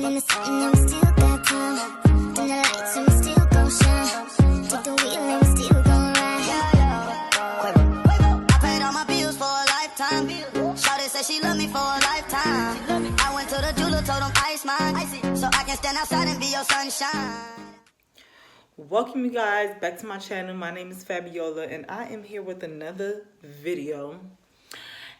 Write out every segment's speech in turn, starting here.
in the sun and we still got time. Dim the lights and we still gon' shine. Take the wheel and we still gon' ride. I paid all my bills for a lifetime. Shawty said she loved me for a lifetime. I went to the jeweler, told him ice mine, so I can stand outside and be your sunshine. Welcome you guys back to my channel. My name is Fabiola and I am here with another video.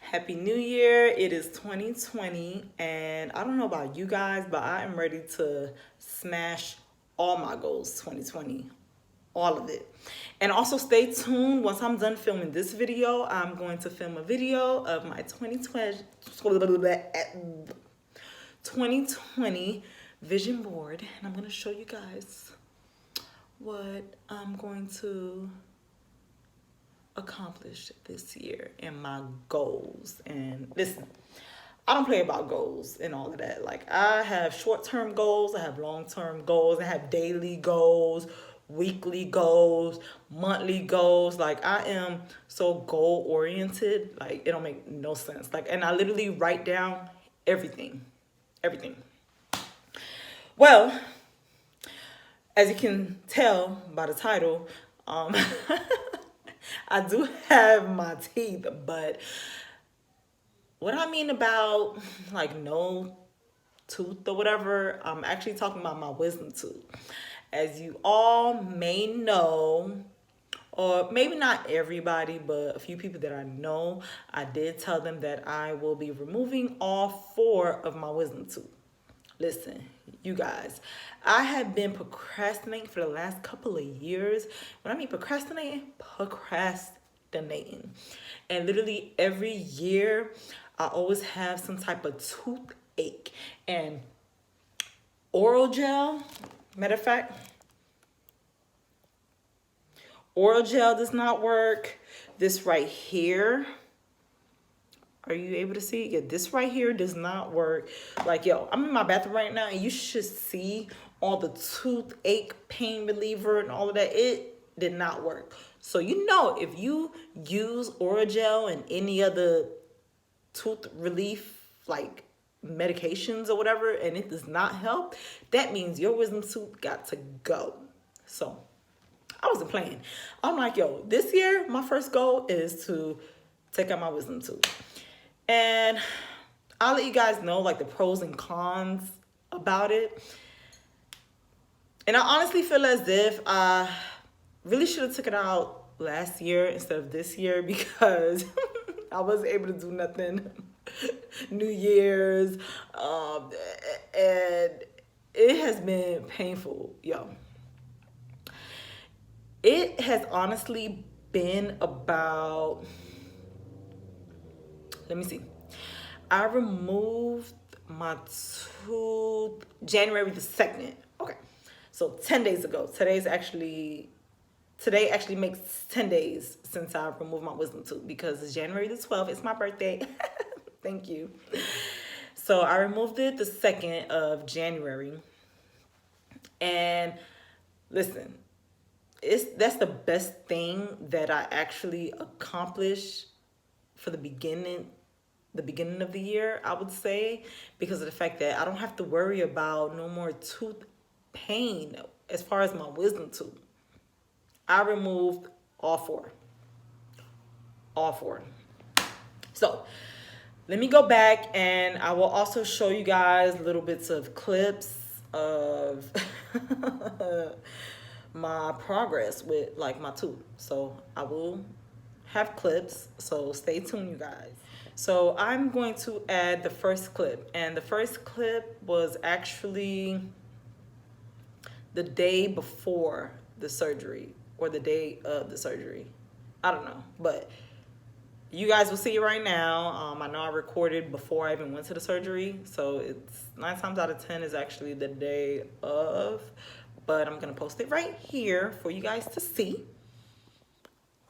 Happy New Year. It is 2020 and I don't know about you guys, but I am ready to smash all my goals 2020. All of it. And also stay tuned. Once I'm done filming this video, I'm going to film a video of my 2020 vision board, and I'm going to show you guys what I'm going to accomplish this year and my goals. And listen, I don't play about goals and all of that. Like, I have short-term goals, I have long-term goals, I have daily goals, weekly goals, monthly goals. Like, I am so goal oriented, like it don't make no sense. Like, and I literally write down everything. Well, as you can tell by the title, I do have my teeth, but what I mean about like no tooth or whatever, I'm actually talking about my wisdom tooth. As you all may know, or maybe not everybody, but a few people that I know, I did tell them that I will be removing all 4 of my wisdom teeth. Listen, you guys, I have been procrastinating for the last couple of years. When I mean procrastinating. And literally every year, I always have some type of toothache. And oral gel, matter of fact, oral gel does not work. This right here, are you able to see? Yeah, this right here does not work. Like, yo, I'm in my bathroom right now and you should see all the toothache pain reliever and all of that. It did not work. So, you know, if you use oral gel and any other tooth relief, like medications or whatever, and it does not help, that means your wisdom tooth got to go. So, I wasn't playing. I'm like, yo, this year, my first goal is to take out my wisdom tooth. And I'll let you guys know like the pros and cons about it. And I honestly feel as if I really should have took it out last year instead of this year, because I wasn't able to do nothing. New Year's, and it has been painful, yo. It has honestly been about, let me see. I removed my tooth January the 2nd. Okay. So 10 days ago. Today actually makes 10 days since I removed my wisdom tooth, because it's January the 12th. It's my birthday. Thank you. So I removed it the 2nd of January. And listen, that's the best thing that I actually accomplished for the beginning of the year, I would say, because of the fact that I don't have to worry about no more tooth pain as far as my wisdom tooth. I removed all 4. So let me go back and I will also show you guys little bits of clips of my progress with like my tooth. So I will have clips, so stay tuned, you guys. So I'm going to add the first clip, and the first clip was actually the day before the surgery or the day of the surgery. I don't know, but you guys will see it right now. I know I recorded before I even went to the surgery, so it's 9 times out of 10 is actually the day of, but I'm gonna post it right here for you guys to see.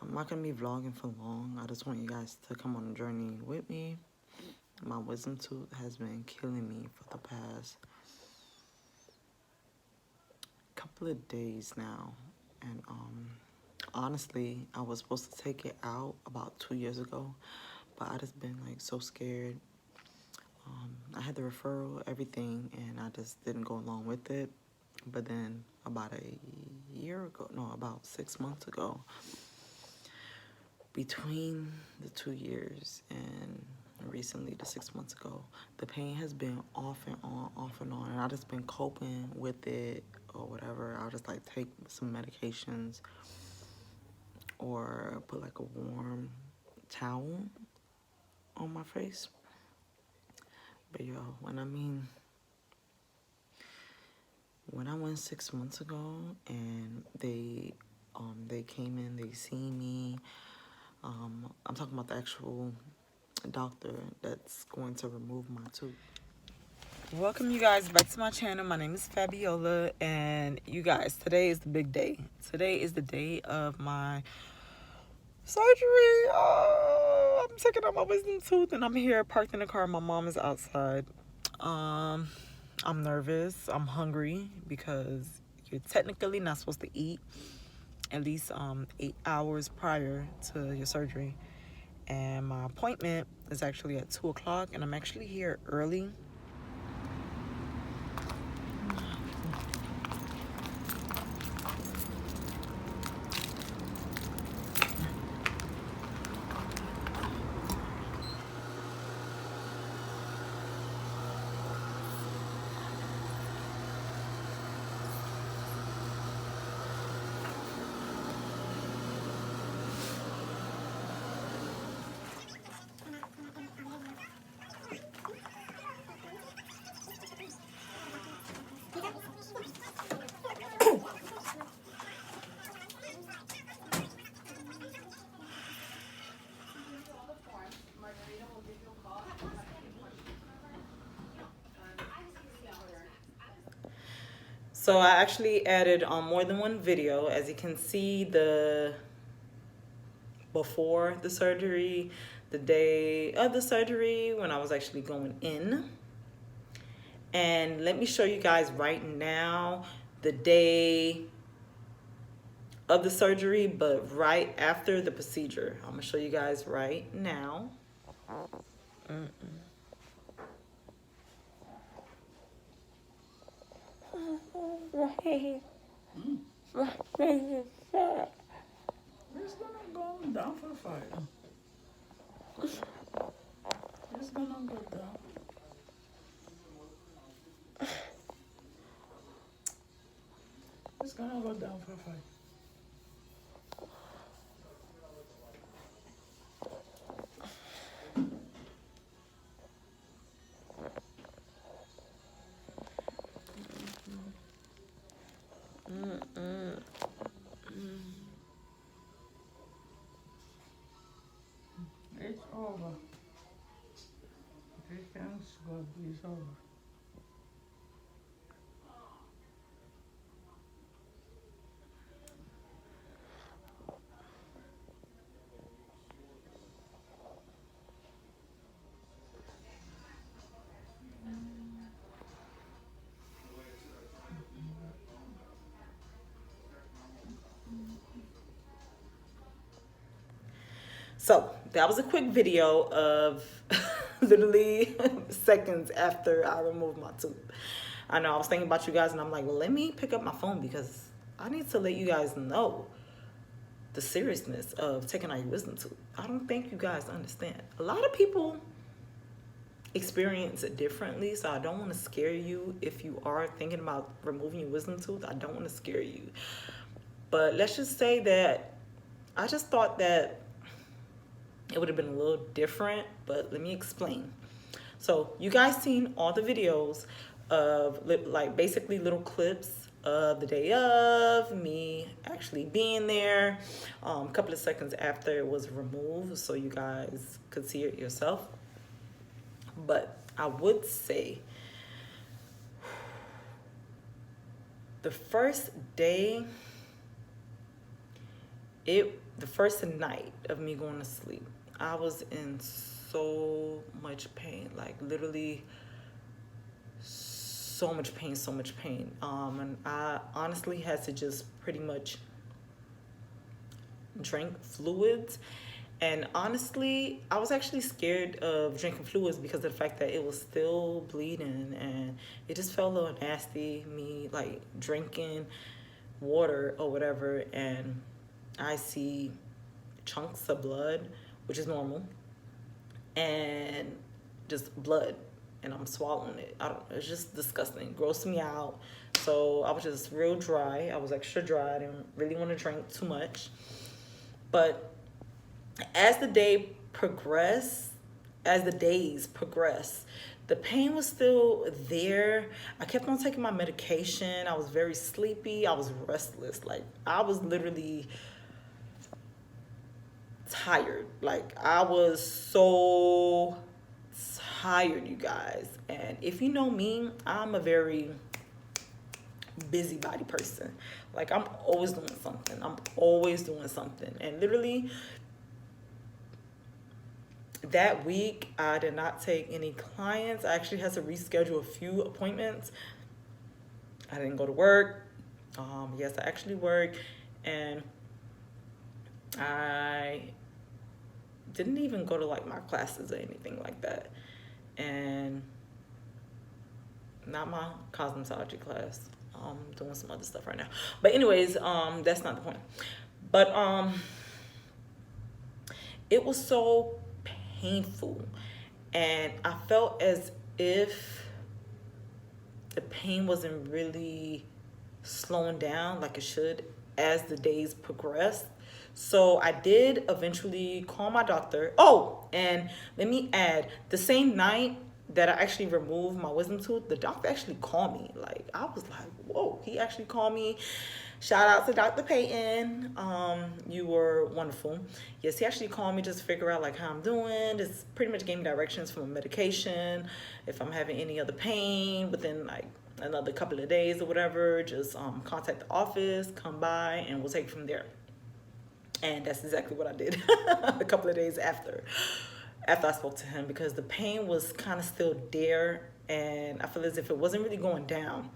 I'm not gonna be vlogging for long. I just want you guys to come on a journey with me. My wisdom tooth has been killing me for the past couple of days now. And honestly, I was supposed to take it out about 2 years ago, but I just been like so scared. I had the referral, everything, and I just didn't go along with it. But then about about 6 months ago, between the 2 years and recently the 6 months ago, the pain has been off and on, and I just been coping with it or whatever. I'll just like take some medications or put like a warm towel on my face. But yo, when I went 6 months ago and they came in, they seen me. I'm talking about the actual doctor that's going to remove my tooth. Welcome you guys back to my channel. My name is Fabiola, and you guys, today is the big day. Today is the day of my surgery. I'm taking out my wisdom tooth, and I'm here parked in the car. My mom is outside. I'm nervous. I'm hungry because you're technically not supposed to eat at least 8 hours prior to your surgery. And my appointment is actually at 2 o'clock, and I'm actually here early. So I actually added more than one video. As you can see, the before the surgery, the day of the surgery, when I was actually going in. And let me show you guys right now the day of the surgery, but right after the procedure. I'm gonna show you guys right now. It's gonna go down for a fight. It's gonna go down. It's gonna go down for a fight. It's over. Thanks God, it's over. So that was a quick video of literally seconds after I removed my tooth. I know I was thinking about you guys, and I'm like, well, let me pick up my phone because I need to let you guys know the seriousness of taking out your wisdom tooth. I don't think you guys understand. A lot of people experience it differently, so I don't want to scare you. If you are thinking about removing your wisdom tooth, I don't want to scare you. But let's just say that I just thought that it would have been a little different, but let me explain. So you guys seen all the videos of like basically little clips of the day of me actually being there, a couple of seconds after it was removed, so you guys could see it yourself. But I would say the first day, the first night of me going to sleep, I was in so much pain, like literally so much pain. And I honestly had to just pretty much drink fluids And honestly, I was actually scared of drinking fluids because of the fact that it was still bleeding, and it just felt a little nasty, me like drinking water or whatever, and I see chunks of blood, which is normal, and just blood, and I'm swallowing it. I don't, it's just disgusting, grossed me out. So I was just real dry. I was extra dry. I didn't really want to drink too much. But as the day progressed, as the days progressed, the pain was still there. I kept on taking my medication. I was very sleepy. I was restless. Like, I was literally tired. Like, I was so tired, you guys. And if you know me, I'm a very busybody person. Like, I'm always doing something. I'm always doing something. And literally, that week, I did not take any clients. I actually had to reschedule a few appointments. I didn't go to work. Yes, I actually worked. And I didn't even go to like my classes or anything like that. And not my cosmetology class. I'm doing some other stuff right now. But anyways, that's not the point. But it was so painful, and I felt as if the pain wasn't really slowing down like it should as the days progressed. So I did eventually call my doctor. Oh, and let me add, the same night that I actually removed my wisdom tooth, the doctor actually called me. Like, I was like, whoa, he actually called me. Shout out to Dr. Payton. You were wonderful. Yes, he actually called me just to figure out like how I'm doing. Just pretty much gave me directions from a medication. If I'm having any other pain within like another couple of days or whatever, just contact the office, come by, and we'll take it from there. And that's exactly what I did a couple of days after I spoke to him, because the pain was kind of still there, and I feel as if it wasn't really going down.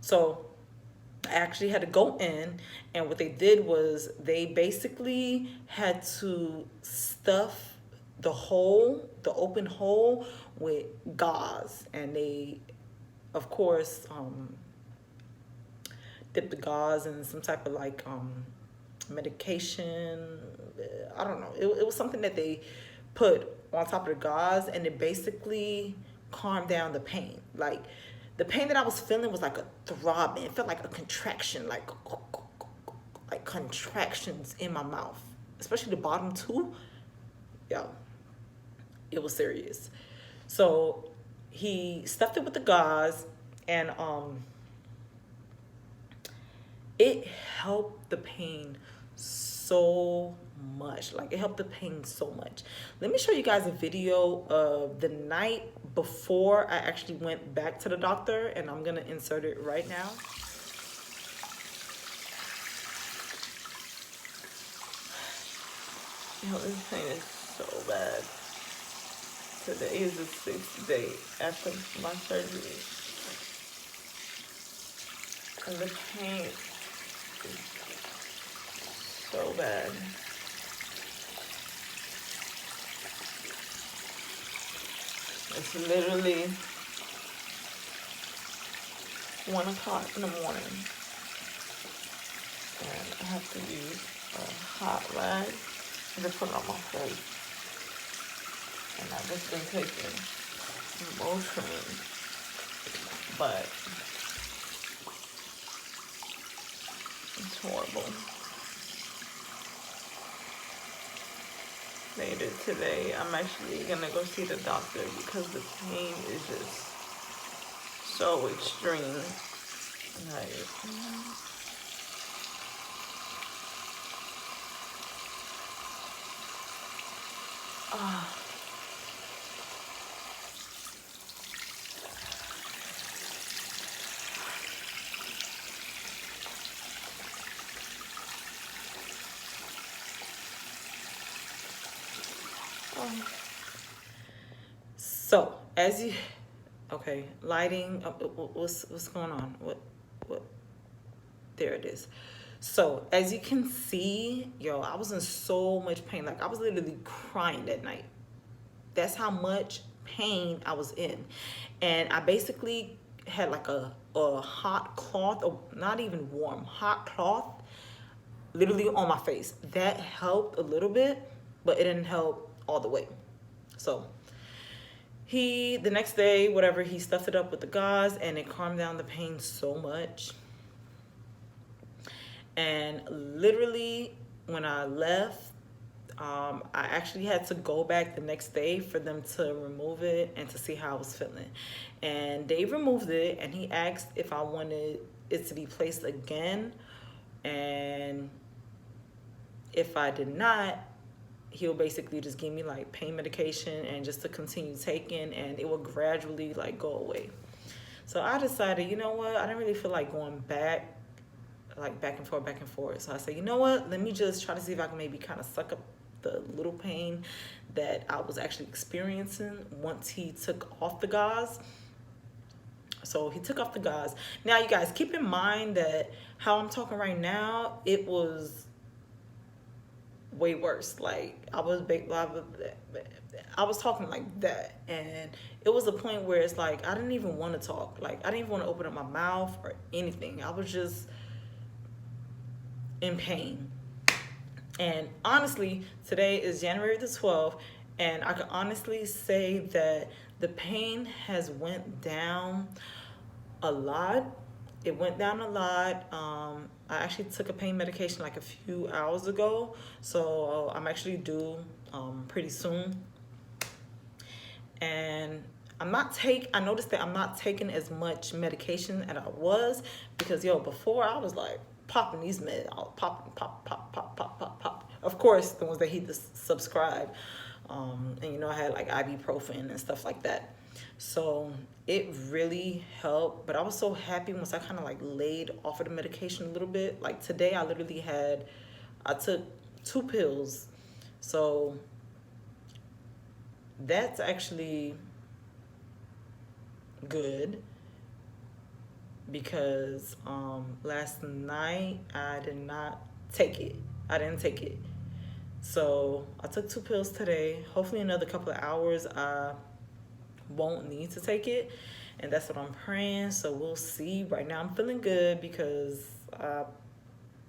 So I actually had to go in, and what they did was they basically had to stuff the hole, the open hole, with gauze, and they, of course, dipped the gauze in some type of like medication. I don't know. It was something that they put on top of the gauze, and it basically calmed down the pain. Like, the pain that I was feeling was like a throbbing. It felt like a contraction, like contractions in my mouth, especially the bottom two. Yo, it was serious. So he stuffed it with the gauze, and it helped the pain so much. Like, it helped the pain so much. Let me show you guys a video of the night before I actually went back to the doctor, and I'm gonna insert it right now. Yo, this pain is so bad. Today is the 6th day after my surgery, and the pain is so bad. It's literally 1 o'clock in the morning, and I have to use a hot rag to put it on my face. And I've just been taking Motrin, but it's horrible. Later today, I'm actually gonna go see the doctor because the pain is just so extreme. Like, so as you, okay, lighting, what's going on? What, there it is. So as you can see, yo, I was in so much pain. Like I was literally crying that night. That's how much pain I was in. And I basically had like a hot cloth, or not even warm, hot cloth, literally on my face. That helped a little bit, but it didn't help all the way. So the next day, whatever, he stuffed it up with the gauze and it calmed down the pain so much. And literally when I left, I actually had to go back the next day for them to remove it and to see how I was feeling. And they removed it, and he asked if I wanted it to be placed again. And if I did not, he'll basically just give me like pain medication and just to continue taking, and it will gradually like go away. So I decided, you know what, I didn't really feel like going back, like back and forth. So I said, you know what, let me just try to see if I can maybe kind of suck up the little pain that I was actually experiencing once he took off the gauze. So he took off the gauze. Now you guys keep in mind that how I'm talking right now, it was way worse. Like I was talking like that, and it was a point where it's like I didn't even want to talk. Like I didn't even want to open up my mouth or anything. I was just in pain. And honestly, today is January the 12th, and I can honestly say that the pain has went down a lot. It went down a lot. I actually took a pain medication like a few hours ago, so I'm actually due pretty soon. And I noticed that I'm not taking as much medication as I was, because before I was like popping these meds, I was popping, pop. Of course, the ones that he subscribed, and I had like ibuprofen and stuff like that. So it really helped, but I was so happy once I kind of like laid off of the medication a little bit. Like today, I took 2 pills, so that's actually good, because last night I didn't take it. So I took 2 pills today. Hopefully another couple of hours I won't need to take it, and that's what I'm praying. So we'll see. Right now I'm feeling good because I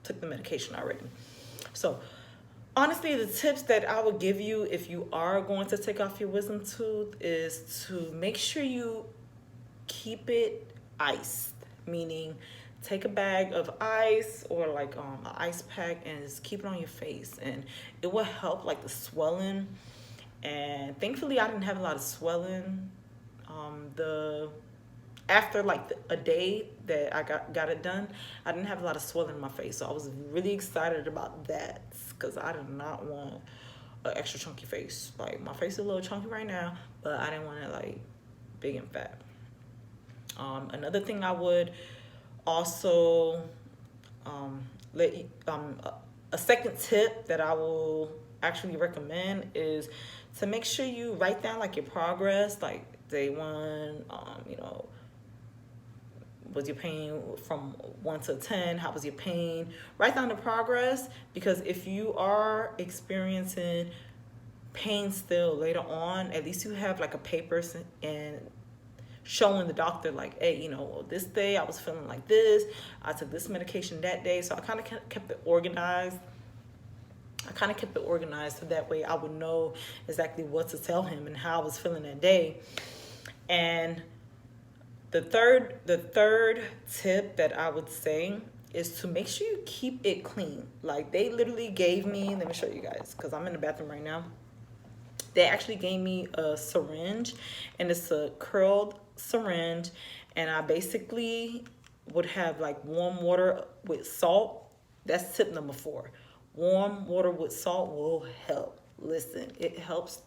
took the medication already. So honestly, the tips that I would give you if you are going to take off your wisdom tooth is to make sure you keep it iced, meaning take a bag of ice or like an ice pack and just keep it on your face, and it will help like the swelling. And thankfully I didn't have a lot of swelling after like a day that I got it done. I didn't have a lot of swelling in my face, so I was really excited about that, because I did not want an extra chunky face. Like my face is a little chunky right now, but I didn't want it like big and fat. Another thing I would also a second tip that I will actually recommend is to make sure you write down like your progress, like day 1, was your pain from 1 to 10? How was your pain? Write down the progress, because if you are experiencing pain still later on, at least you have like a paper and showing the doctor like, hey, this day I was feeling like this. I took this medication that day. So I kind of kept it organized. So that way I would know exactly what to tell him and how I was feeling that day. And the third tip that I would say is to make sure you keep it clean. Like they literally gave me, let me show you guys, because I'm in the bathroom right now. They actually gave me a syringe, and it's a curled syringe, and I basically would have like warm water with salt. That's tip number 4. Warm water with salt will help. Listen, it helps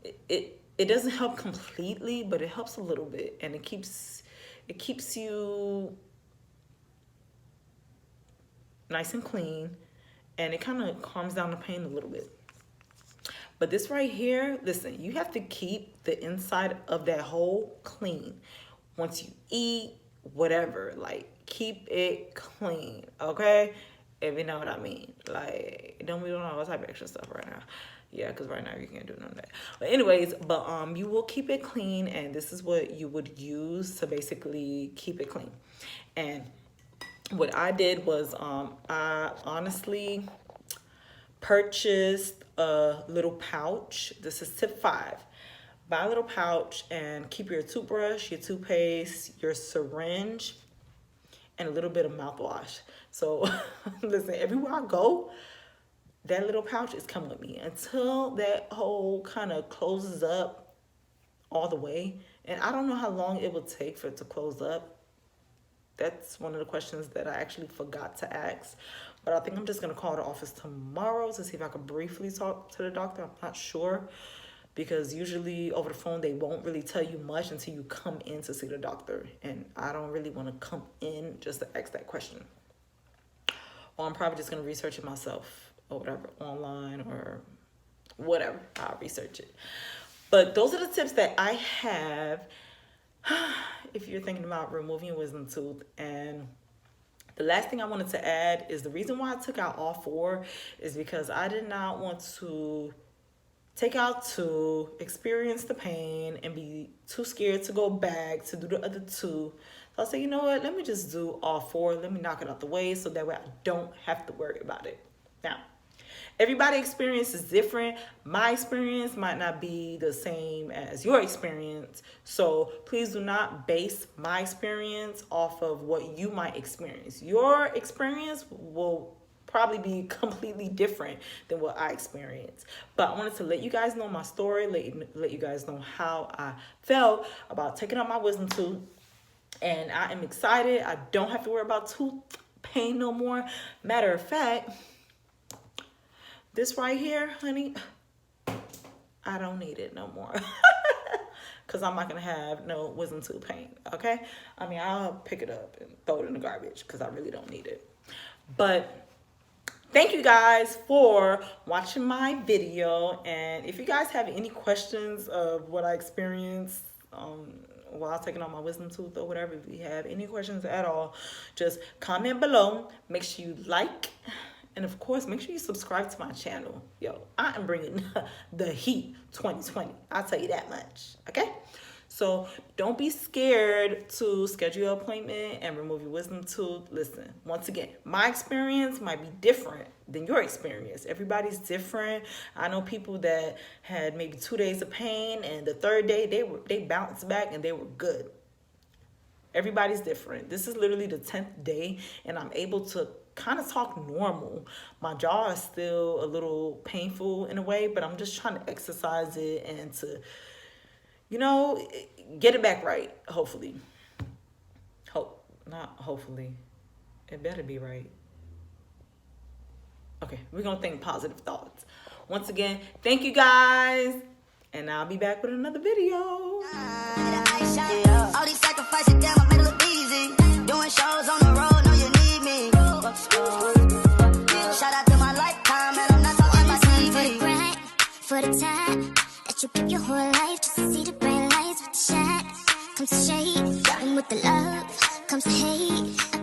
it doesn't help completely, but it helps a little bit, and it keeps you nice and clean, and it kind of calms down the pain a little bit. But this right here, listen, you have to keep the inside of that hole clean. Once you eat, whatever, like keep it clean, okay? If you know what I mean. Like, don't be doing all type of extra stuff right now. Yeah, because right now you can't do none of that. But anyways, you will keep it clean, and this is what you would use to basically keep it clean. And what I did was I honestly purchased a little pouch. This is tip 5. Buy a little pouch and keep your toothbrush, your toothpaste, your syringe, and a little bit of mouthwash. So listen, everywhere I go, that little pouch is coming with me until that hole kind of closes up all the way. And I don't know how long it will take for it to close up. That's one of the questions that I actually forgot to ask. But I think I'm just going to call the office tomorrow to see if I could briefly talk to the doctor. I'm not sure, because usually over the phone they won't really tell you much until you come in to see the doctor. And I don't really want to come in just to ask that question. Or I'm probably just going to research it myself or whatever, online or whatever. I'll research it. But those are the tips that I have if you're thinking about removing your wisdom tooth. And the last thing I wanted to add is the reason why I took out all 4 is because I did not want to take out 2, experience the pain, and be too scared to go back to do the other 2. So I said, you know what, let me just do all 4. Let me knock it out the way so that way I don't have to worry about it. Now, everybody's experience is different. My experience might not be the same as your experience. So please do not base my experience off of what you might experience. Your experience will probably be completely different than what I experienced. But I wanted to let you guys know my story, let you guys know how I felt about taking out my wisdom tooth. And I am excited. I don't have to worry about tooth pain no more. Matter of fact, this right here, honey, I don't need it no more. Because I'm not going to have no wisdom tooth pain, okay? I mean, I'll pick it up and throw it in the garbage because I really don't need it. But thank you guys for watching my video. And if you guys have any questions of what I experienced while taking out my wisdom tooth or whatever, if you have any questions at all, just comment below. Make sure you like. And of course, make sure you subscribe to my channel. Yo, I am bringing the heat 2020. I'll tell you that much, okay? So don't be scared to schedule your appointment and remove your wisdom tooth. Listen, once again, my experience might be different than your experience. Everybody's different. I know people that had maybe 2 days of pain, and the 3rd day they bounced back and they were good. Everybody's different. This is literally the 10th day, and I'm able to kind of talk normal. My jaw is still a little painful in a way, but I'm just trying to exercise it and to, you know, get it back right, hopefully. Not hopefully. It better be right. Okay, we're going to think positive thoughts. Once again, thank you guys, and I'll be back with another video. All these sacrifices, damn, I made it look easy. Doing shows on the road, know you need me. Shout out to my lifetime, and I'm not talking about TV. For the time that you give your whole life just to see the bright lights with the shine. Comes the shade, and with the love comes the hate.